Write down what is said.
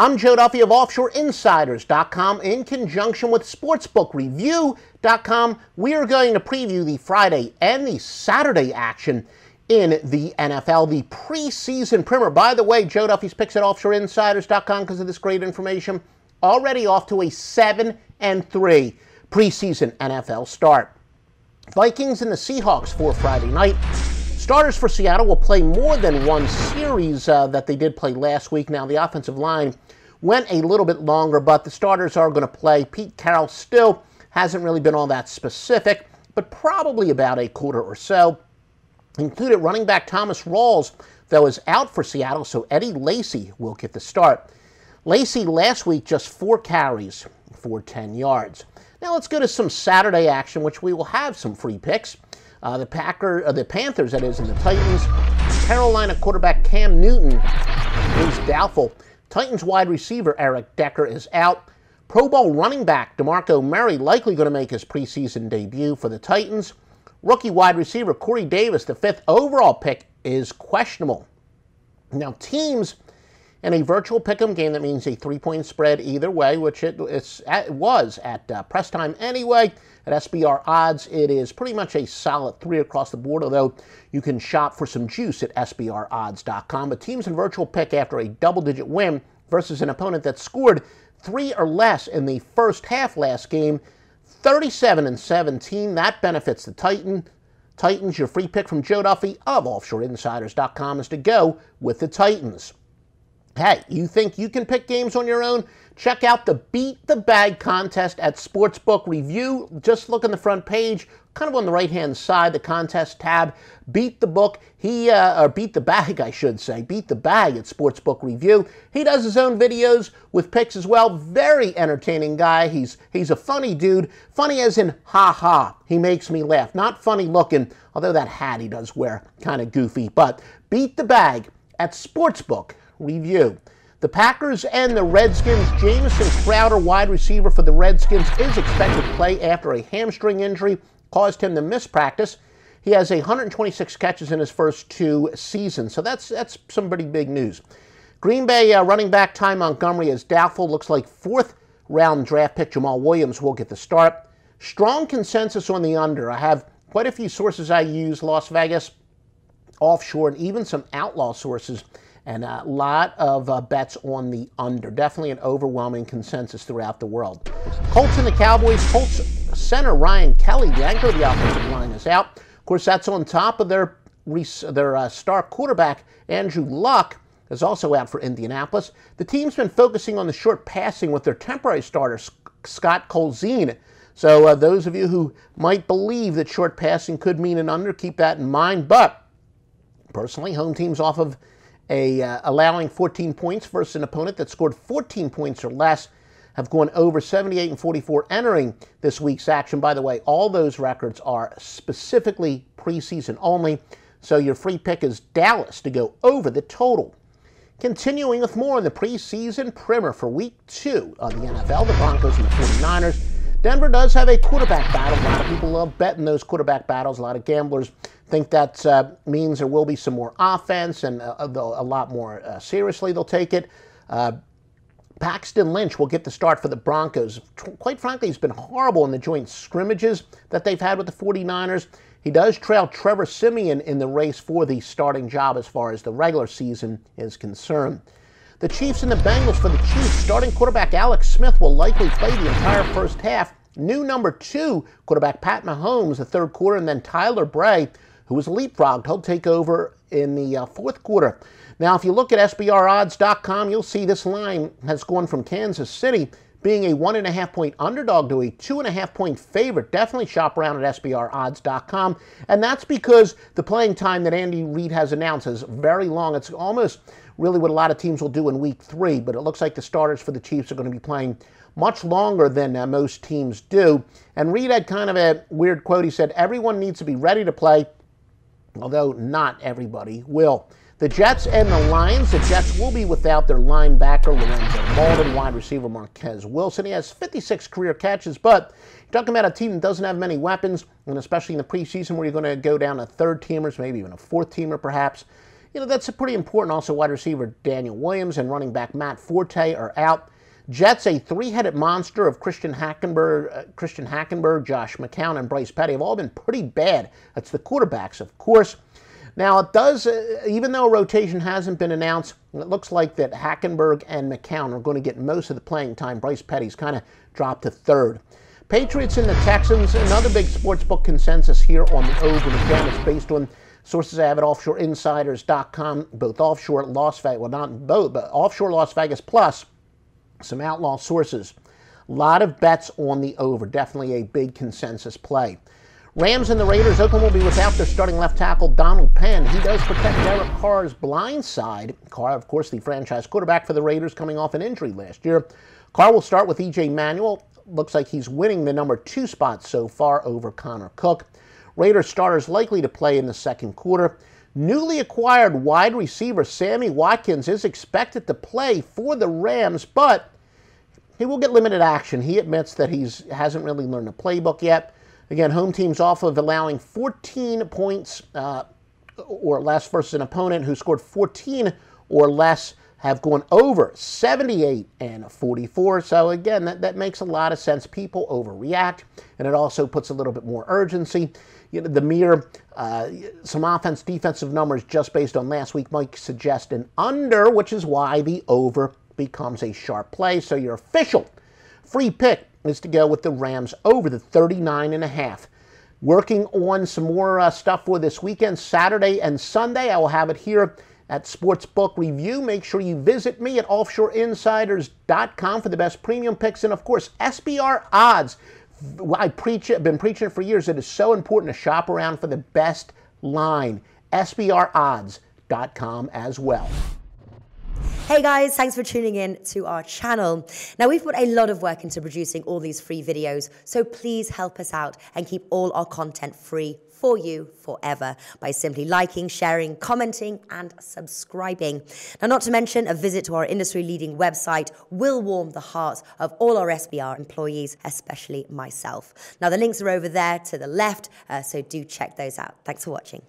I'm Joe Duffy of OffshoreInsiders.com in conjunction with SportsbookReview.com. We are going to preview the Friday and the Saturday action in the NFL, the preseason primer. By the way, Joe Duffy's picks at OffshoreInsiders.com because of this great information. Already off to a 7-3 preseason NFL start. Vikings and the Seahawks for Friday night. Starters for Seattle will play more than one series that they did play last week. Now, the offensive line went a little bit longer, but the starters are going to play. Pete Carroll still hasn't really been all that specific, but probably about a quarter or so. Included running back Thomas Rawls, though, is out for Seattle, so Eddie Lacy will get the start. Lacy last week just 4 carries for 10 yards. Now let's go to some Saturday action, which we will have some free picks. The Panthers, that is, and the Titans. Carolina quarterback Cam Newton is doubtful. Titans wide receiver Eric Decker is out. Pro Bowl running back DeMarco Murray likely going to make his preseason debut for the Titans. Rookie wide receiver Corey Davis, the 5th overall pick, is questionable. Now, teams in a virtual pick'em game, that means a 3-point spread either way, which it was at press time anyway. At SBR odds, it is pretty much a solid 3 across the board, although you can shop for some juice at SBRodds.com. But teams in virtual pick after a double-digit win versus an opponent that scored 3 or less in the first half last game, 37-17. That benefits the Titans. Your free pick from Joe Duffy of OffshoreInsiders.com is to go with the Titans. Hey, you think you can pick games on your own? Check out the Beat the Bag contest at Sportsbook Review. Just look on the front page, kind of on the right-hand side, the contest tab. Beat the book. Or Beat the Bag, I should say. Beat the Bag at Sportsbook Review. He does his own videos with picks as well. Very entertaining guy. He's a funny dude. Funny as in ha-ha. He makes me laugh. Not funny looking, although that hat he does wear, kind of goofy. But Beat the Bag at Sportsbook Review. The Packers and the Redskins. Jamison Crowder, wide receiver for the Redskins, is expected to play after a hamstring injury caused him to miss practice. He has 126 catches in his first 2 seasons, so that's some pretty big news. Green Bay running back Ty Montgomery is doubtful. Looks like 4th-round draft pick Jamal Williams will get the start. Strong consensus on the under. I have quite a few sources I use, Las Vegas, offshore, and even some outlaw sources, and a lot of bets on the under. Definitely an overwhelming consensus throughout the world. Colts and the Cowboys. Colts center Ryan Kelly, the anchor of the offensive line, is out. Of course, that's on top of their star quarterback, Andrew Luck, is also out for Indianapolis. The team's been focusing on the short passing with their temporary starter, Scott Colzine. So those of you who might believe that short passing could mean an under, keep that in mind. But personally, home teams off of allowing 14 points versus an opponent that scored 14 points or less have gone over 78-44 entering this week's action. By the way, all those records are specifically preseason only, so your free pick is Dallas to go over the total. Continuing with more on the preseason primer for Week 2 of the NFL, the Broncos and the 49ers. Denver does have a quarterback battle. A lot of people love betting those quarterback battles. A lot of gamblers think that means there will be some more offense, and a lot more seriously they'll take it. Paxton Lynch will get the start for the Broncos. Quite frankly, he's been horrible in the joint scrimmages that they've had with the 49ers. He does trail Trevor Siemian in the race for the starting job as far as the regular season is concerned. The Chiefs and the Bengals. For the Chiefs, starting quarterback Alex Smith will likely play the entire first half. New number 2 quarterback Pat Mahomes the 3rd quarter, and then Tyler Bray, who was leapfrogged, he'll take over in the 4th quarter. Now, if you look at SBRodds.com, you'll see this line has gone from Kansas City being a 1.5-point underdog to a 2.5-point favorite. Definitely shop around at SBRodds.com. And that's because the playing time that Andy Reid has announced is very long. It's almost really what a lot of teams will do in Week 3, but it looks like the starters for the Chiefs are going to be playing much longer than most teams do. And Reid had kind of a weird quote. He said, everyone needs to be ready to play, although not everybody will. The Jets and the Lions. The Jets will be without their linebacker, Lorenzo Mauldin, wide receiver Marquez Wilson. He has 56 career catches, but you're talking about a team that doesn't have many weapons, and especially in the preseason where you're going to go down to 3rd-teamers, maybe even a 4th-teamer perhaps. That's a pretty important. Also, wide receiver Daniel Williams and running back Matt Forte are out. Jets, a three-headed monster of Christian Hackenberg, Josh McCown, and Bryce Petty have all been pretty bad. That's the quarterbacks, of course. Now, it does, even though a rotation hasn't been announced, it looks like that Hackenberg and McCown are going to get most of the playing time. Bryce Petty's kind of dropped to third. Patriots and the Texans, another big sportsbook consensus here on the over. And again, it's based on sources I have at offshoreinsiders.com, both offshore Las Vegas, well, not both, but offshore Las Vegas plus some outlaw sources. A lot of bets on the over. Definitely a big consensus play. Rams and the Raiders. Oakland will be without their starting left tackle, Donald Penn. He does protect Derek Carr's blind side. Carr, of course, the franchise quarterback for the Raiders, coming off an injury last year. Carr will start with E.J. Manuel. Looks like he's winning the number 2 spot so far over Connor Cook. Raiders starters likely to play in the second quarter. Newly acquired wide receiver Sammy Watkins is expected to play for the Rams, but he will get limited action. He admits that he hasn't really learned the playbook yet. Again, home teams off of allowing 14 points or less versus an opponent who scored 14 or less have gone over 78 and 44. So again, that makes a lot of sense. People overreact, and it also puts a little bit more urgency. The mere some offense defensive numbers just based on last week might suggest an under, which is why the over becomes a sharp play. So your official free pick is to go with the Rams over the 39.5. Working on some more stuff for this weekend, Saturday and Sunday. I will have it here at Sportsbook Review. Make sure you visit me at offshoreinsiders.com for the best premium picks. And, of course, SBR odds. I've been preaching it for years. It is so important to shop around for the best line. SBRodds.com as well. Hey guys, thanks for tuning in to our channel. Now, we've put a lot of work into producing all these free videos, so please help us out and keep all our content free for you forever by simply liking, sharing, commenting, and subscribing. Now, not to mention, a visit to our industry-leading website will warm the hearts of all our SBR employees, especially myself. Now, the links are over there to the left, so do check those out. Thanks for watching.